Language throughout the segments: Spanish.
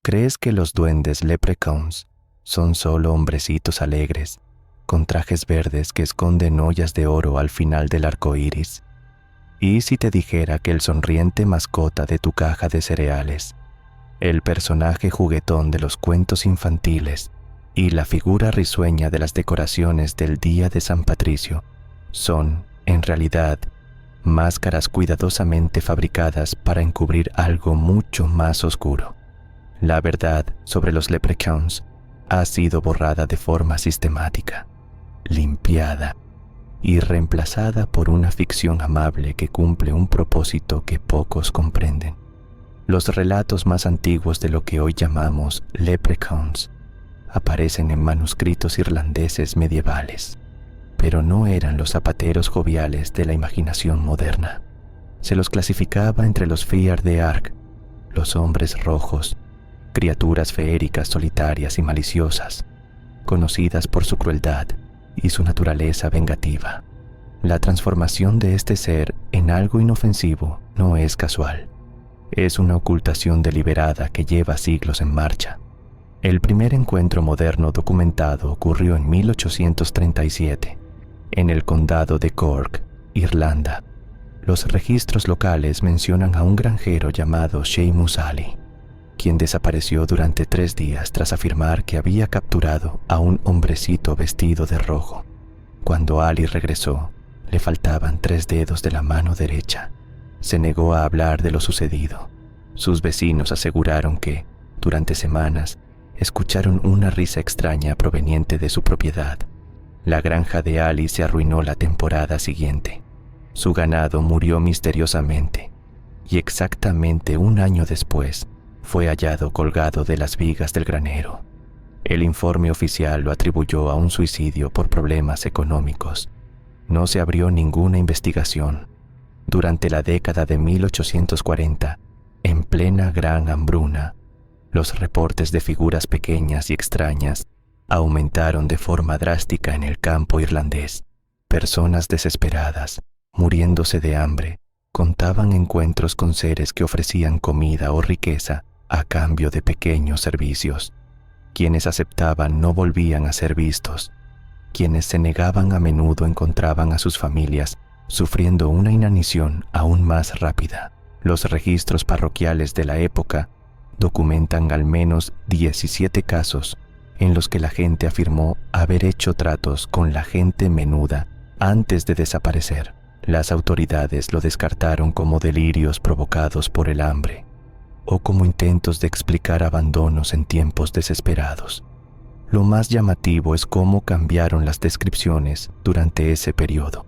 ¿Crees que los duendes leprechauns son solo hombrecitos alegres, con trajes verdes que esconden ollas de oro al final del arco iris? ¿Y si te dijera que el sonriente mascota de tu caja de cereales, el personaje juguetón de los cuentos infantiles y la figura risueña de las decoraciones del Día de San Patricio son, en realidad, máscaras cuidadosamente fabricadas para encubrir algo mucho más oscuro? La verdad sobre los leprechauns ha sido borrada de forma sistemática, limpiada y reemplazada por una ficción amable que cumple un propósito que pocos comprenden. Los relatos más antiguos de lo que hoy llamamos leprechauns aparecen en manuscritos irlandeses medievales, pero no eran los zapateros joviales de la imaginación moderna. Se los clasificaba entre los Fir de Arc, los hombres rojos, criaturas feéricas solitarias y maliciosas, conocidas por su crueldad y su naturaleza vengativa. La transformación de este ser en algo inofensivo no es casual. Es una ocultación deliberada que lleva siglos en marcha. El primer encuentro moderno documentado ocurrió en 1837, en el condado de Cork, Irlanda. Los registros locales mencionan a un granjero llamado Seamus Ali, quien desapareció durante 3 días tras afirmar que había capturado a un hombrecito vestido de rojo. Cuando Ali regresó, le faltaban 3 dedos de la mano derecha. Se negó a hablar de lo sucedido. Sus vecinos aseguraron que, durante semanas, escucharon una risa extraña proveniente de su propiedad. La granja de Ali se arruinó la temporada siguiente. Su ganado murió misteriosamente, y exactamente 1 año después, fue hallado colgado de las vigas del granero. El informe oficial lo atribuyó a un suicidio por problemas económicos. No se abrió ninguna investigación. Durante la década de 1840, en plena gran hambruna, los reportes de figuras pequeñas y extrañas aumentaron de forma drástica en el campo irlandés. Personas desesperadas, muriéndose de hambre, contaban encuentros con seres que ofrecían comida o riqueza a cambio de pequeños servicios. Quienes aceptaban no volvían a ser vistos. Quienes se negaban a menudo encontraban a sus familias sufriendo una inanición aún más rápida. Los registros parroquiales de la época documentan al menos 17 casos en los que la gente afirmó haber hecho tratos con la gente menuda antes de desaparecer. Las autoridades lo descartaron como delirios provocados por el hambre o como intentos de explicar abandonos en tiempos desesperados. Lo más llamativo es cómo cambiaron las descripciones durante ese periodo.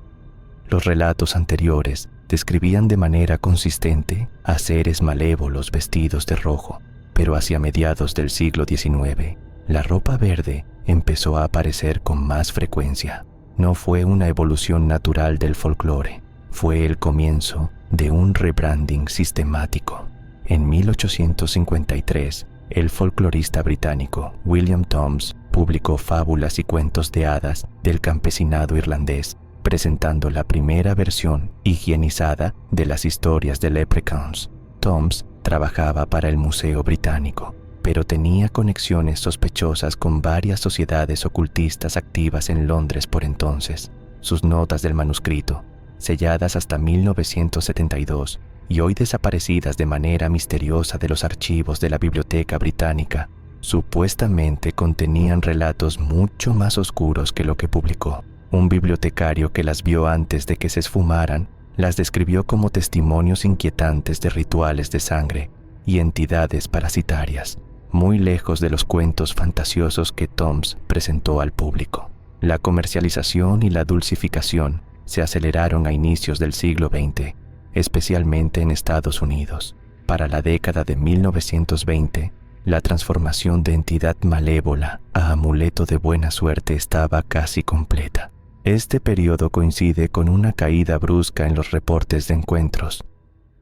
Los relatos anteriores describían de manera consistente a seres malévolos vestidos de rojo, pero hacia mediados del siglo XIX, la ropa verde empezó a aparecer con más frecuencia. No fue una evolución natural del folclore, fue el comienzo de un rebranding sistemático. En 1853, el folclorista británico William Toms publicó fábulas y cuentos de hadas del campesinado irlandés, presentando la primera versión higienizada de las historias de leprechauns. Toms trabajaba para el Museo Británico, pero tenía conexiones sospechosas con varias sociedades ocultistas activas en Londres por entonces. Sus notas del manuscrito, selladas hasta 1972 y hoy desaparecidas de manera misteriosa de los archivos de la Biblioteca Británica, supuestamente contenían relatos mucho más oscuros que lo que publicó. Un bibliotecario que las vio antes de que se esfumaran las describió como testimonios inquietantes de rituales de sangre y entidades parasitarias, muy lejos de los cuentos fantasiosos que Toms presentó al público. La comercialización y la dulcificación se aceleraron a inicios del siglo XX, especialmente en Estados Unidos. Para la década de 1920, la transformación de entidad malévola a amuleto de buena suerte estaba casi completa. Este periodo coincide con una caída brusca en los reportes de encuentros,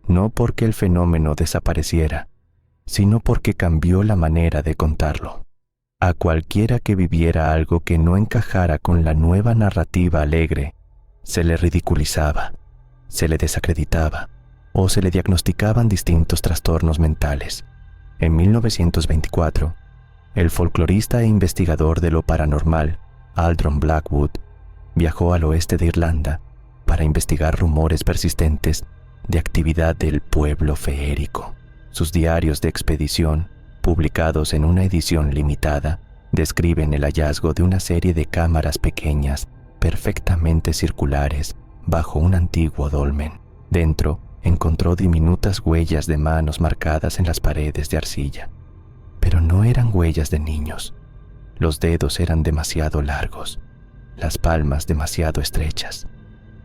no porque el fenómeno desapareciera, sino porque cambió la manera de contarlo. A cualquiera que viviera algo que no encajara con la nueva narrativa alegre, se le ridiculizaba, se le desacreditaba o se le diagnosticaban distintos trastornos mentales. En 1924, el folclorista e investigador de lo paranormal, Aldron Blackwood, viajó al oeste de Irlanda para investigar rumores persistentes de actividad del pueblo feérico. Sus diarios de expedición, publicados en una edición limitada, describen el hallazgo de una serie de cámaras pequeñas, perfectamente circulares, bajo un antiguo dolmen. Dentro, encontró diminutas huellas de manos marcadas en las paredes de arcilla. Pero no eran huellas de niños. Los dedos eran demasiado largos, las palmas demasiado estrechas.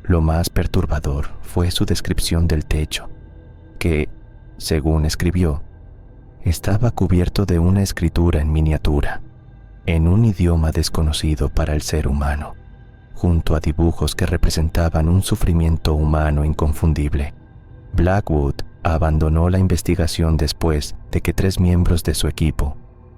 Lo más perturbador fue su descripción del techo, que, según escribió, estaba cubierto de una escritura en miniatura, en un idioma desconocido para el ser humano, junto a dibujos que representaban un sufrimiento humano inconfundible. Blackwood abandonó la investigación después de que 3 miembros de su equipo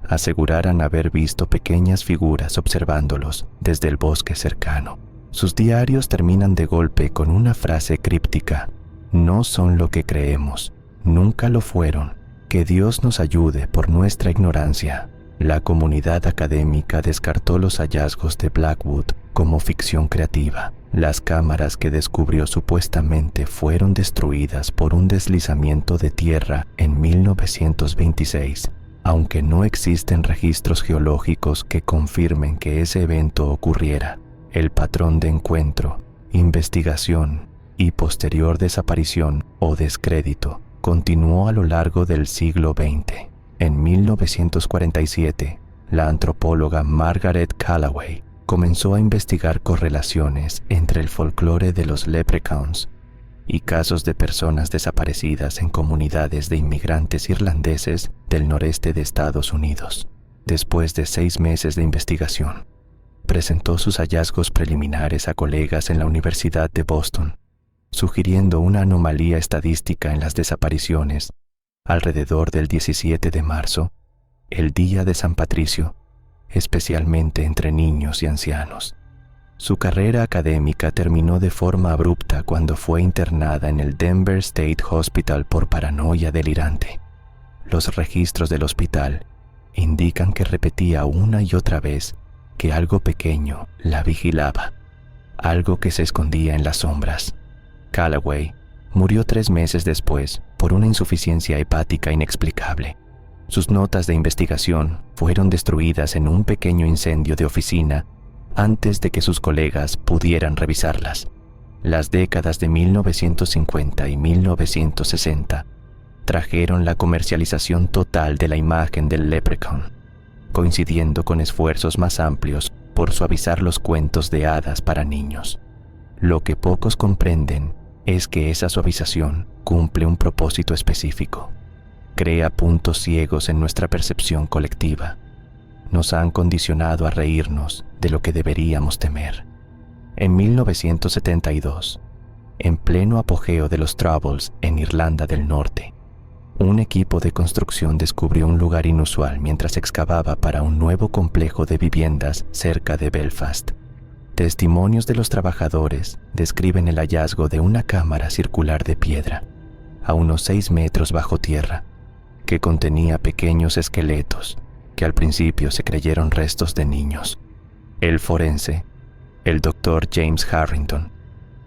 aseguraran haber visto pequeñas figuras observándolos desde el bosque cercano. Sus diarios terminan de golpe con una frase críptica: "No son lo que creemos, nunca lo fueron, que Dios nos ayude por nuestra ignorancia". La comunidad académica descartó los hallazgos de Blackwood como ficción creativa. Las cámaras que descubrió supuestamente fueron destruidas por un deslizamiento de tierra en 1926, aunque no existen registros geológicos que confirmen que ese evento ocurriera. El patrón de encuentro, investigación y posterior desaparición o descrédito continuó a lo largo del siglo XX. En 1947, la antropóloga Margaret Callaway comenzó a investigar correlaciones entre el folclore de los leprechauns y casos de personas desaparecidas en comunidades de inmigrantes irlandeses del noreste de Estados Unidos. Después de 6 meses de investigación, presentó sus hallazgos preliminares a colegas en la Universidad de Boston, sugiriendo una anomalía estadística en las desapariciones alrededor del 17 de marzo, el día de San Patricio, especialmente entre niños y ancianos. Su carrera académica terminó de forma abrupta cuando fue internada en el Denver State Hospital por paranoia delirante. Los registros del hospital indican que repetía una y otra vez que algo pequeño la vigilaba, algo que se escondía en las sombras. Callaway murió 3 meses después por una insuficiencia hepática inexplicable. Sus notas de investigación fueron destruidas en un pequeño incendio de oficina antes de que sus colegas pudieran revisarlas. Las décadas de 1950 y 1960 trajeron la comercialización total de la imagen del leprechaun, coincidiendo con esfuerzos más amplios por suavizar los cuentos de hadas para niños. Lo que pocos comprenden es que esa suavización cumple un propósito específico. Crea puntos ciegos en nuestra percepción colectiva. Nos han condicionado a reírnos de lo que deberíamos temer. En 1972, en pleno apogeo de los Troubles en Irlanda del Norte, un equipo de construcción descubrió un lugar inusual mientras excavaba para un nuevo complejo de viviendas cerca de Belfast. Testimonios de los trabajadores describen el hallazgo de una cámara circular de piedra, a unos 6 metros bajo tierra, que contenía pequeños esqueletos que al principio se creyeron restos de niños. El forense, el Dr. James Harrington,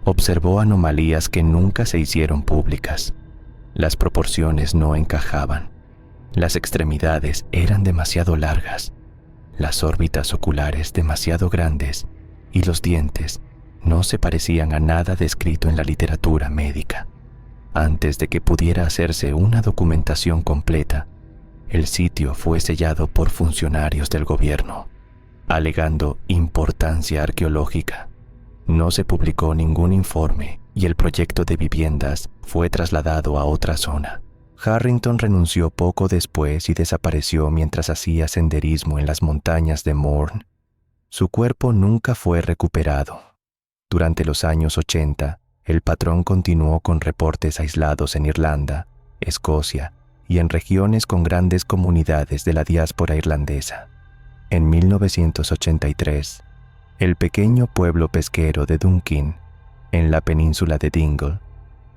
observó anomalías que nunca se hicieron públicas. Las proporciones no encajaban. Las extremidades eran demasiado largas, las órbitas oculares demasiado grandes y los dientes no se parecían a nada descrito en la literatura médica. Antes de que pudiera hacerse una documentación completa, el sitio fue sellado por funcionarios del gobierno, alegando importancia arqueológica. No se publicó ningún informe y el proyecto de viviendas fue trasladado a otra zona. Harrington renunció poco después y desapareció mientras hacía senderismo en las montañas de Mourne. Su cuerpo nunca fue recuperado. Durante los años 80, el patrón continuó con reportes aislados en Irlanda, Escocia y en regiones con grandes comunidades de la diáspora irlandesa. En 1983, el pequeño pueblo pesquero de Dunkin, en la península de Dingle,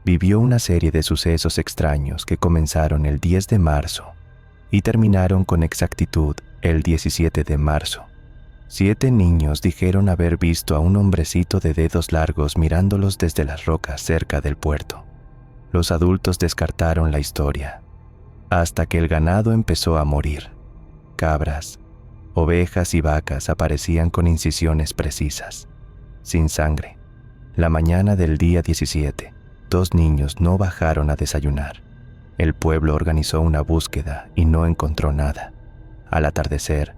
vivió una serie de sucesos extraños que comenzaron el 10 de marzo, y terminaron con exactitud el 17 de marzo. 7 niños dijeron haber visto a un hombrecito de dedos largos mirándolos desde las rocas cerca del puerto. Los adultos descartaron la historia, hasta que el ganado empezó a morir. Cabras, ovejas y vacas aparecían con incisiones precisas, sin sangre. La mañana del día 17, 2 niños no bajaron a desayunar. El pueblo organizó una búsqueda y no encontró nada. Al atardecer,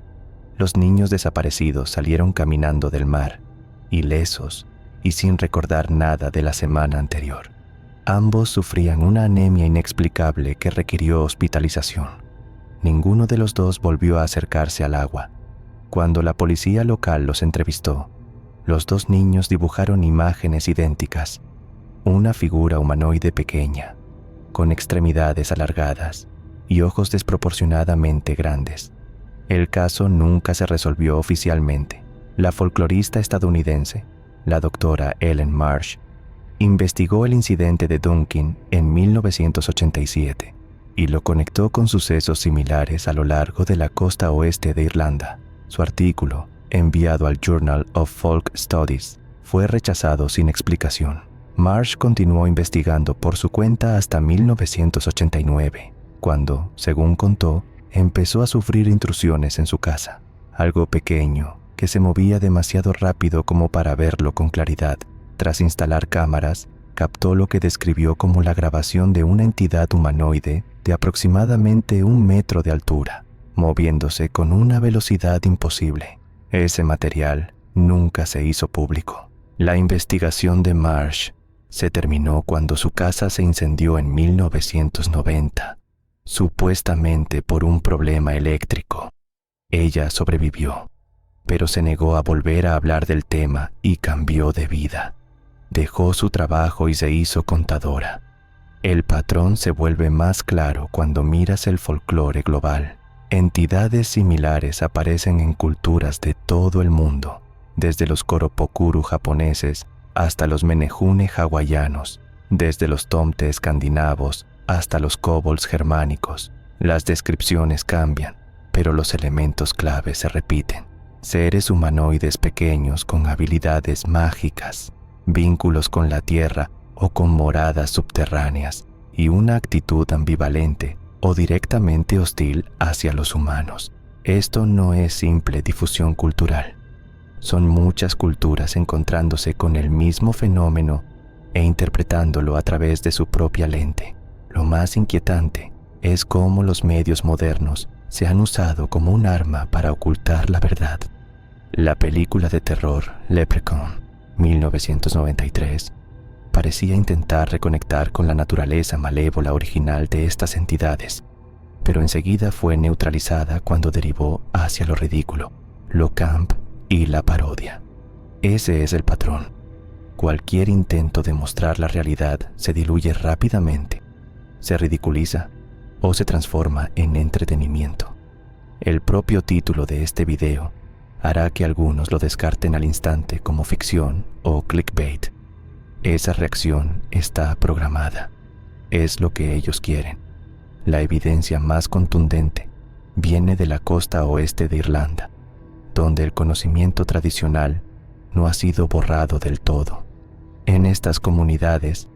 los niños desaparecidos salieron caminando del mar, ilesos y sin recordar nada de la semana anterior. Ambos sufrían una anemia inexplicable que requirió hospitalización. Ninguno de los dos volvió a acercarse al agua. Cuando la policía local los entrevistó, los 2 niños dibujaron imágenes idénticas. Una figura humanoide pequeña, con extremidades alargadas y ojos desproporcionadamente grandes. El caso nunca se resolvió oficialmente. La folclorista estadounidense, la doctora Ellen Marsh, investigó el incidente de Duncan en 1987 y lo conectó con sucesos similares a lo largo de la costa oeste de Irlanda. Su artículo, enviado al Journal of Folk Studies, fue rechazado sin explicación. Marsh continuó investigando por su cuenta hasta 1989, cuando, según contó, empezó a sufrir intrusiones en su casa. Algo pequeño, que se movía demasiado rápido como para verlo con claridad. Tras instalar cámaras, captó lo que describió como la grabación de una entidad humanoide de aproximadamente 1 metro de altura, moviéndose con una velocidad imposible. Ese material nunca se hizo público. La investigación de Marsh se terminó cuando su casa se incendió en 1990, supuestamente por un problema eléctrico. Ella sobrevivió, pero se negó a volver a hablar del tema y cambió de vida. Dejó su trabajo y se hizo contadora. El patrón se vuelve más claro cuando miras el folclore global. Entidades similares aparecen en culturas de todo el mundo, desde los Koropokuru japoneses hasta los Menehune hawaianos, desde los Tomte escandinavos hasta los kobolds germánicos. Las descripciones cambian, pero los elementos clave se repiten. Seres humanoides pequeños con habilidades mágicas, vínculos con la tierra o con moradas subterráneas, y una actitud ambivalente o directamente hostil hacia los humanos. Esto no es simple difusión cultural. Son muchas culturas encontrándose con el mismo fenómeno e interpretándolo a través de su propia lente. Lo más inquietante es cómo los medios modernos se han usado como un arma para ocultar la verdad. La película de terror Leprechaun, 1993, parecía intentar reconectar con la naturaleza malévola original de estas entidades, pero enseguida fue neutralizada cuando derivó hacia lo ridículo, lo camp y la parodia. Ese es el patrón. Cualquier intento de mostrar la realidad se diluye rápidamente, se ridiculiza o se transforma en entretenimiento. El propio título de este video hará que algunos lo descarten al instante como ficción o clickbait. Esa reacción está programada. Es lo que ellos quieren. La evidencia más contundente viene de la costa oeste de Irlanda, donde el conocimiento tradicional no ha sido borrado del todo. En estas comunidades,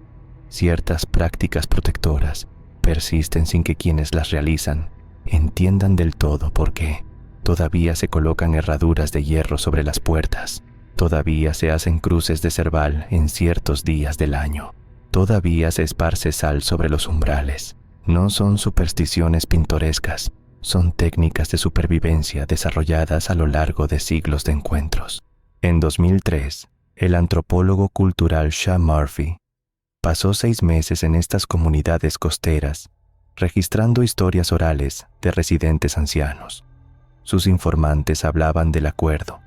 ciertas prácticas protectoras persisten sin que quienes las realizan entiendan del todo por qué. Todavía se colocan herraduras de hierro sobre las puertas. Todavía se hacen cruces de cerval en ciertos días del año. Todavía se esparce sal sobre los umbrales. No son supersticiones pintorescas, son técnicas de supervivencia desarrolladas a lo largo de siglos de encuentros. En 2003, el antropólogo cultural Sean Murphy pasó 6 meses en estas comunidades costeras, registrando historias orales de residentes ancianos. Sus informantes hablaban del acuerdo,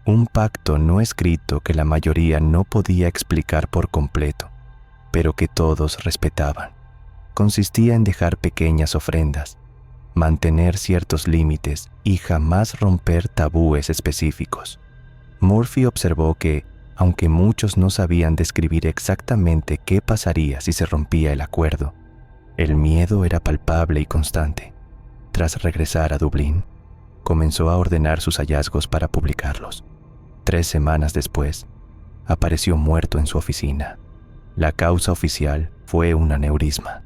un pacto no escrito que la mayoría no podía explicar por completo, pero que todos respetaban. Consistía en dejar pequeñas ofrendas, mantener ciertos límites y jamás romper tabúes específicos. Murphy observó que, aunque muchos no sabían describir exactamente qué pasaría si se rompía el acuerdo, el miedo era palpable y constante. Tras regresar a Dublín, comenzó a ordenar sus hallazgos para publicarlos. 3 semanas después, apareció muerto en su oficina. La causa oficial fue un aneurisma.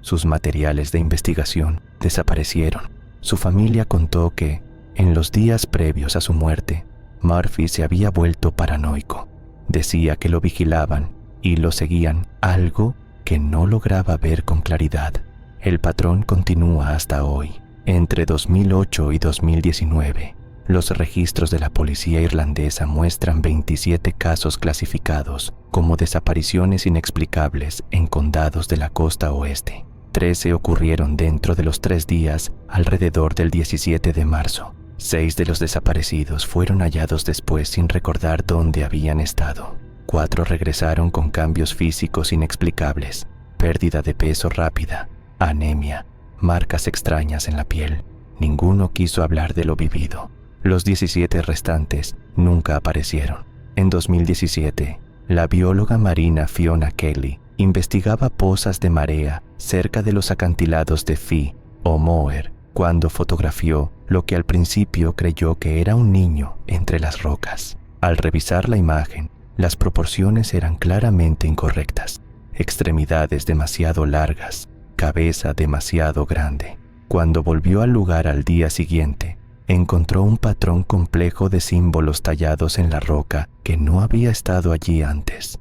Sus materiales de investigación desaparecieron. Su familia contó que, en los días previos a su muerte, Murphy se había vuelto paranoico. Decía que lo vigilaban y lo seguían, algo que no lograba ver con claridad. El patrón continúa hasta hoy. Entre 2008 y 2019, los registros de la policía irlandesa muestran 27 casos clasificados como desapariciones inexplicables en condados de la costa oeste. 13 ocurrieron dentro de los 3 días alrededor del 17 de marzo. 6 de los desaparecidos fueron hallados después sin recordar dónde habían estado. 4 regresaron con cambios físicos inexplicables, pérdida de peso rápida, anemia, marcas extrañas en la piel. Ninguno quiso hablar de lo vivido. Los 17 restantes nunca aparecieron. En 2017, la bióloga marina Fiona Kelly investigaba pozas de marea cerca de los acantilados de Fee o Moher cuando fotografió lo que al principio creyó que era un niño entre las rocas. Al revisar la imagen, las proporciones eran claramente incorrectas. Extremidades demasiado largas, cabeza demasiado grande. Cuando volvió al lugar al día siguiente, encontró un patrón complejo de símbolos tallados en la roca que no había estado allí antes.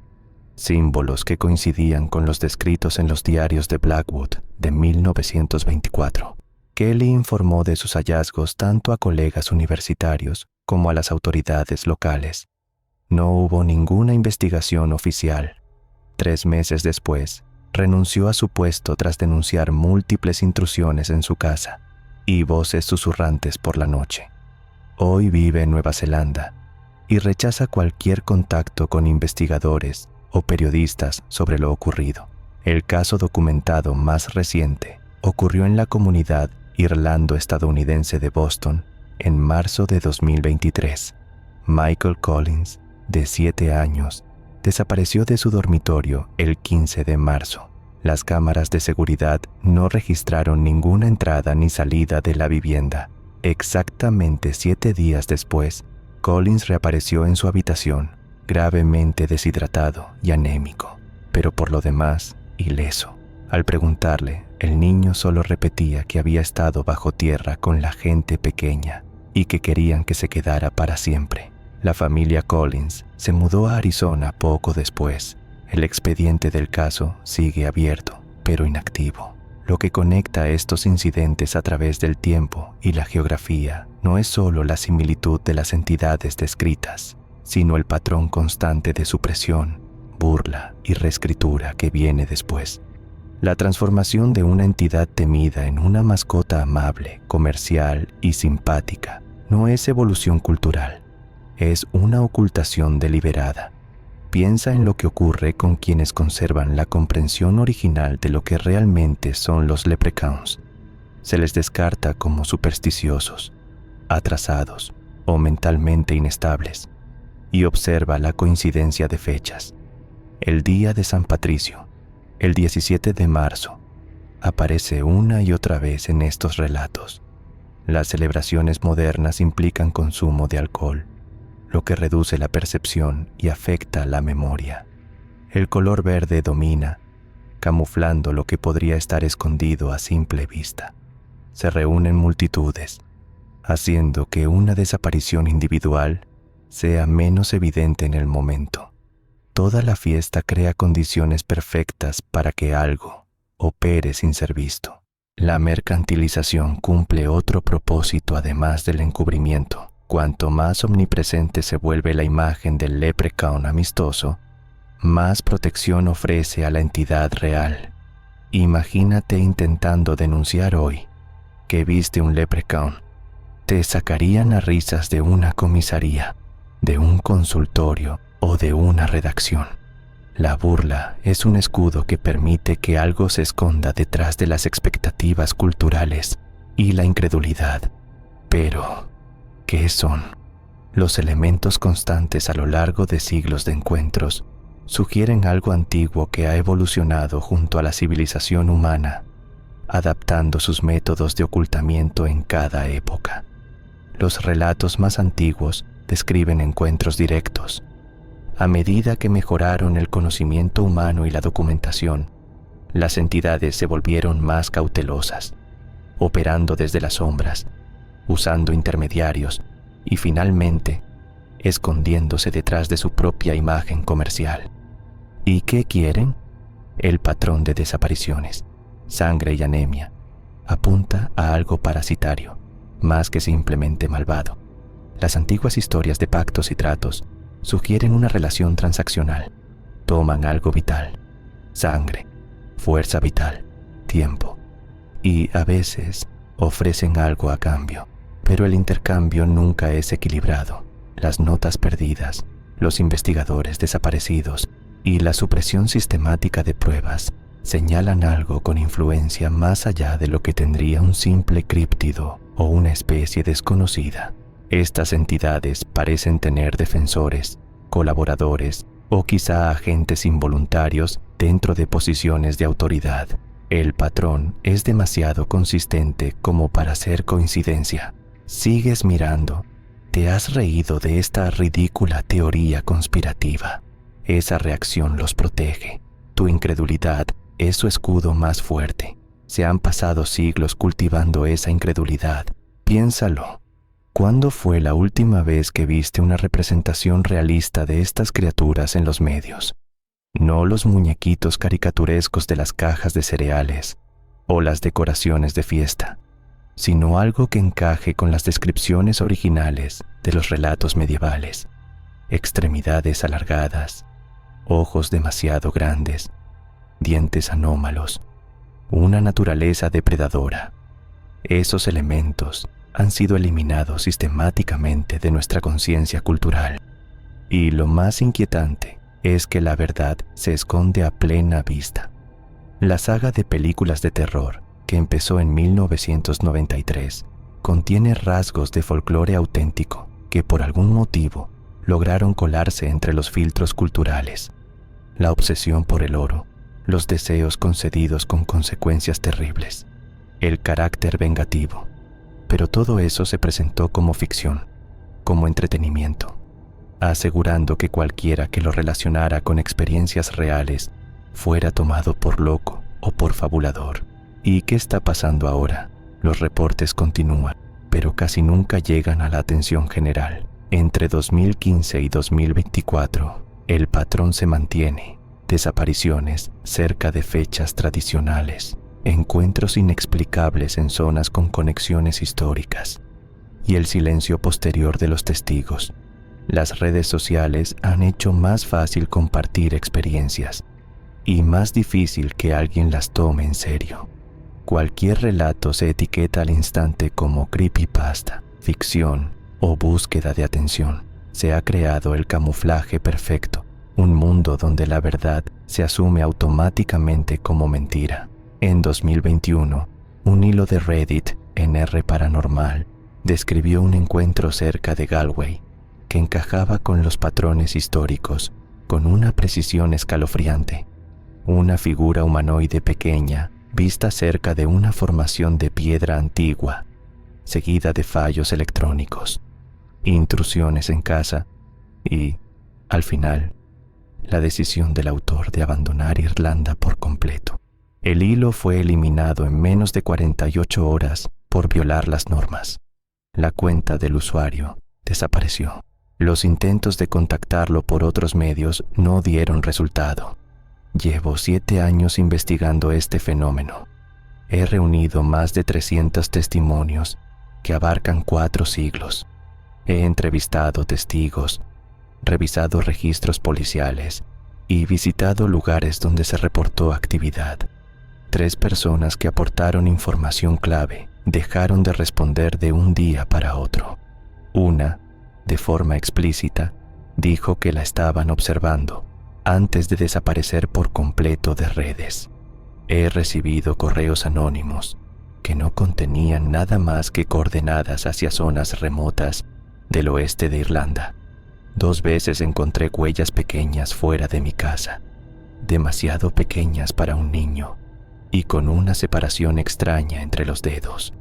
Símbolos que coincidían con los descritos en los diarios de Blackwood de 1924. Kelly informó de sus hallazgos tanto a colegas universitarios como a las autoridades locales. No hubo ninguna investigación oficial. 3 meses después, renunció a su puesto tras denunciar múltiples intrusiones en su casa y voces susurrantes por la noche. Hoy vive en Nueva Zelanda y rechaza cualquier contacto con investigadores o periodistas sobre lo ocurrido. El caso documentado más reciente ocurrió en la comunidad irlando-estadounidense de Boston en marzo de 2023. Michael Collins, de 7 años, desapareció de su dormitorio el 15 de marzo. Las cámaras de seguridad no registraron ninguna entrada ni salida de la vivienda. Exactamente 7 días después, Collins reapareció en su habitación, gravemente deshidratado y anémico, pero por lo demás, ileso. Al preguntarle, el niño solo repetía que había estado bajo tierra con la gente pequeña y que querían que se quedara para siempre. La familia Collins se mudó a Arizona poco después. El expediente del caso sigue abierto, pero inactivo. Lo que conecta estos incidentes a través del tiempo y la geografía no es solo la similitud de las entidades descritas, sino el patrón constante de supresión, burla y reescritura que viene después. La transformación de una entidad temida en una mascota amable, comercial y simpática no es evolución cultural, es una ocultación deliberada. Piensa en lo que ocurre con quienes conservan la comprensión original de lo que realmente son los leprechauns. Se les descarta como supersticiosos, atrasados o mentalmente inestables, y observa la coincidencia de fechas. El día de San Patricio, el 17 de marzo, aparece una y otra vez en estos relatos. Las celebraciones modernas implican consumo de alcohol, lo que reduce la percepción y afecta la memoria. El color verde domina, camuflando lo que podría estar escondido a simple vista. Se reúnen multitudes, haciendo que una desaparición individual sea menos evidente en el momento. Toda la fiesta crea condiciones perfectas para que algo opere sin ser visto. La mercantilización cumple otro propósito además del encubrimiento. Cuanto más omnipresente se vuelve la imagen del leprechaun amistoso, más protección ofrece a la entidad real. Imagínate intentando denunciar hoy que viste un leprechaun. Te sacarían a risas de una comisaría, de un consultorio o de una redacción. La burla es un escudo que permite que algo se esconda detrás de las expectativas culturales y la incredulidad. Pero, ¿qué son? Los elementos constantes a lo largo de siglos de encuentros sugieren algo antiguo que ha evolucionado junto a la civilización humana. adaptando sus métodos de ocultamiento en cada época. Los relatos más antiguos describen encuentros directos. A medida que mejoraron el conocimiento humano y la documentación, las entidades se volvieron más cautelosas, operando desde las sombras, usando intermediarios y finalmente escondiéndose detrás de su propia imagen comercial. ¿Y qué quieren? El patrón de desapariciones, sangre y anemia apunta a algo parasitario, más que simplemente malvado. Las antiguas historias de pactos y tratos sugieren una relación transaccional. Toman algo vital, sangre, fuerza vital, tiempo, y a veces ofrecen algo a cambio, pero el intercambio nunca es equilibrado. Las notas perdidas, los investigadores desaparecidos y la supresión sistemática de pruebas señalan algo con influencia más allá de lo que tendría un simple críptido o una especie desconocida. Estas entidades parecen tener defensores, colaboradores o quizá agentes involuntarios dentro de posiciones de autoridad. El patrón es demasiado consistente como para ser coincidencia. Sigues mirando. Te has reído de esta ridícula teoría conspirativa. Esa reacción los protege. Tu incredulidad es su escudo más fuerte. Se han pasado siglos cultivando esa incredulidad. Piénsalo. ¿Cuándo fue la última vez que viste una representación realista de estas criaturas en los medios? No los muñequitos caricaturescos de las cajas de cereales o las decoraciones de fiesta, sino algo que encaje con las descripciones originales de los relatos medievales. Extremidades alargadas, ojos demasiado grandes, dientes anómalos, una naturaleza depredadora. Esos elementos han sido eliminados sistemáticamente de nuestra conciencia cultural. Y lo más inquietante es que la verdad se esconde a plena vista. La saga de películas de terror, que empezó en 1993, contiene rasgos de folclore auténtico que por algún motivo lograron colarse entre los filtros culturales. La obsesión por el oro, los deseos concedidos con consecuencias terribles, el carácter vengativo. Pero todo eso se presentó como ficción, como entretenimiento, asegurando que cualquiera que lo relacionara con experiencias reales fuera tomado por loco o por fabulador. ¿Y qué está pasando ahora? Los reportes continúan, pero casi nunca llegan a la atención general. Entre 2015 y 2024, el patrón se mantiene. Desapariciones cerca de fechas tradicionales, encuentros inexplicables en zonas con conexiones históricas y el silencio posterior de los testigos. Las redes sociales han hecho más fácil compartir experiencias y más difícil que alguien las tome en serio. Cualquier relato se etiqueta al instante como creepypasta, ficción o búsqueda de atención. Se ha creado el camuflaje perfecto, un mundo donde la verdad se asume automáticamente como mentira. En 2021, un hilo de Reddit en R Paranormal describió un encuentro cerca de Galway que encajaba con los patrones históricos con una precisión escalofriante. Una figura humanoide pequeña vista cerca de una formación de piedra antigua, seguida de fallos electrónicos, intrusiones en casa y, al final, la decisión del autor de abandonar Irlanda por completo. El hilo fue eliminado en menos de 48 horas por violar las normas. La cuenta del usuario desapareció. Los intentos de contactarlo por otros medios no dieron resultado. Llevo 7 años investigando este fenómeno. He reunido más de 300 testimonios que abarcan 4 siglos. He entrevistado testigos, revisado registros policiales y visitado lugares donde se reportó actividad. 3 personas que aportaron información clave dejaron de responder de un día para otro. Una, de forma explícita, dijo que la estaban observando antes de desaparecer por completo de redes. He recibido correos anónimos que no contenían nada más que coordenadas hacia zonas remotas del oeste de Irlanda. 2 veces encontré huellas pequeñas fuera de mi casa, demasiado pequeñas para un niño. y con una separación extraña entre los dedos.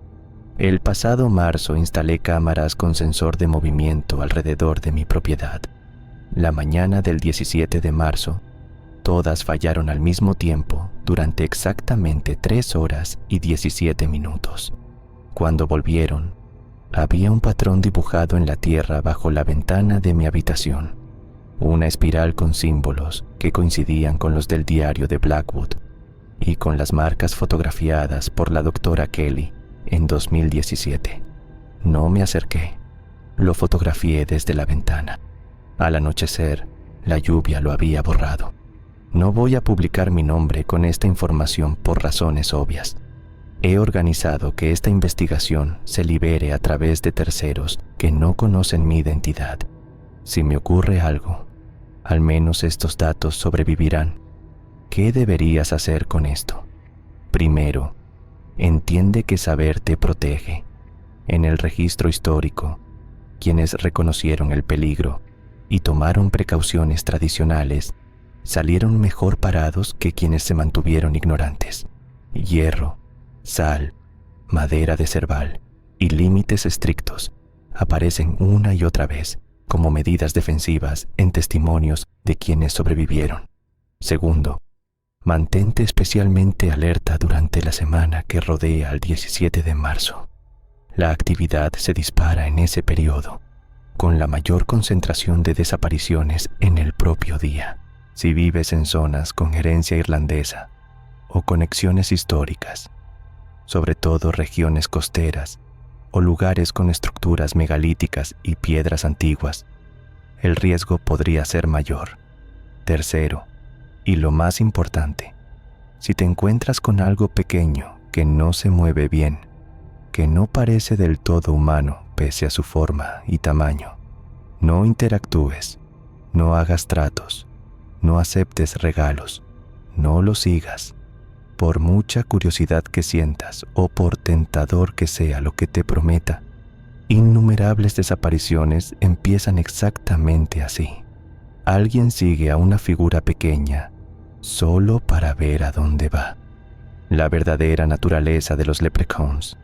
El pasado marzo instalé cámaras con sensor de movimiento alrededor de mi propiedad. La mañana del 17 de marzo, todas fallaron al mismo tiempo durante exactamente 3 horas y 17 minutos. Cuando volvieron, había un patrón dibujado en la tierra bajo la ventana de mi habitación, una espiral con símbolos que coincidían con los del diario de Blackwood y con las marcas fotografiadas por la doctora Kelly en 2017. No me acerqué, lo fotografié desde la ventana. Al anochecer, la lluvia lo había borrado. No voy a publicar mi nombre con esta información por razones obvias. He organizado que esta investigación se libere a través de terceros que no conocen mi identidad. Si me ocurre algo, al menos estos datos sobrevivirán. ¿Qué deberías hacer con esto? Primero, entiende que saber te protege. En el registro histórico, quienes reconocieron el peligro y tomaron precauciones tradicionales salieron mejor parados que quienes se mantuvieron ignorantes. Hierro, sal, madera de cerval y límites estrictos aparecen una y otra vez como medidas defensivas en testimonios de quienes sobrevivieron. Segundo, mantente especialmente alerta durante la semana que rodea al 17 de marzo. La actividad se dispara en ese periodo, con la mayor concentración de desapariciones en el propio día. Si vives en zonas con herencia irlandesa o conexiones históricas, sobre todo regiones costeras o lugares con estructuras megalíticas y piedras antiguas, el riesgo podría ser mayor. Tercero, y lo más importante, si te encuentras con algo pequeño que no se mueve bien, que no parece del todo humano pese a su forma y tamaño, no interactúes, no hagas tratos, no aceptes regalos, no lo sigas. Por mucha curiosidad que sientas o por tentador que sea lo que te prometa, innumerables desapariciones empiezan exactamente así. Alguien sigue a una figura pequeña solo para ver a dónde va. La verdadera naturaleza de los leprechauns,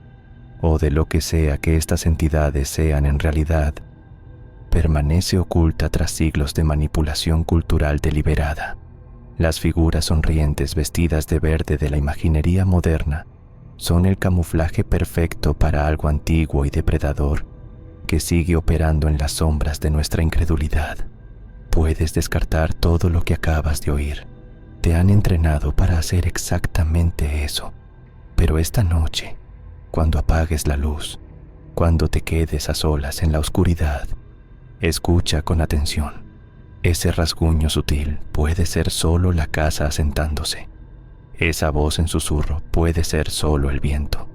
o de lo que sea que estas entidades sean en realidad, permanece oculta tras siglos de manipulación cultural deliberada. Las figuras sonrientes vestidas de verde de la imaginería moderna son el camuflaje perfecto para algo antiguo y depredador que sigue operando en las sombras de nuestra incredulidad. Puedes descartar todo lo que acabas de oír. Te han entrenado para hacer exactamente eso. Pero esta noche, cuando apagues la luz, cuando te quedes a solas en la oscuridad, escucha con atención. Ese rasguño sutil puede ser solo la casa asentándose. Esa voz en susurro puede ser solo el viento.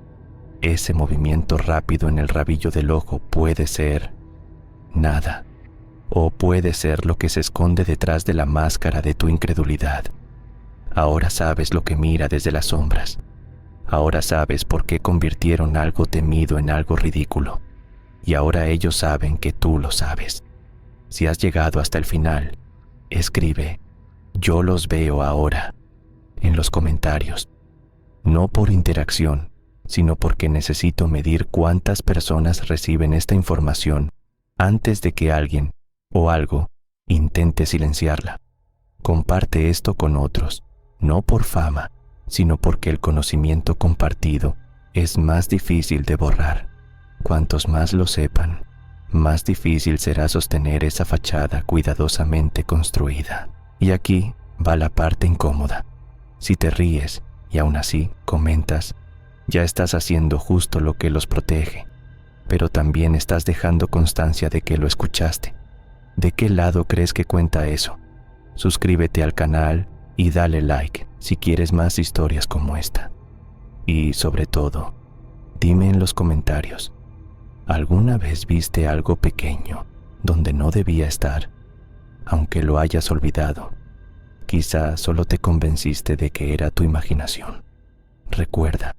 Ese movimiento rápido en el rabillo del ojo puede ser nada. O puede ser lo que se esconde detrás de la máscara de tu incredulidad. Ahora sabes lo que mira desde las sombras. Ahora sabes por qué convirtieron algo temido en algo ridículo. Y ahora ellos saben que tú lo sabes. Si has llegado hasta el final, escribe "Yo los veo ahora" en los comentarios. No por interacción, sino porque necesito medir cuántas personas reciben esta información antes de que alguien o algo intente silenciarla. Comparte esto con otros, no por fama, sino porque el conocimiento compartido es más difícil de borrar. Cuantos más lo sepan, más difícil será sostener esa fachada cuidadosamente construida. Y aquí va la parte incómoda. Si te ríes y aún así comentas, ya estás haciendo justo lo que los protege, pero también estás dejando constancia de que lo escuchaste. ¿De qué lado crees que cuenta eso? Suscríbete al canal y dale like si quieres más historias como esta. Y sobre todo, dime en los comentarios, ¿alguna vez viste algo pequeño donde no debía estar? Aunque lo hayas olvidado, quizá solo te convenciste de que era tu imaginación. Recuerda,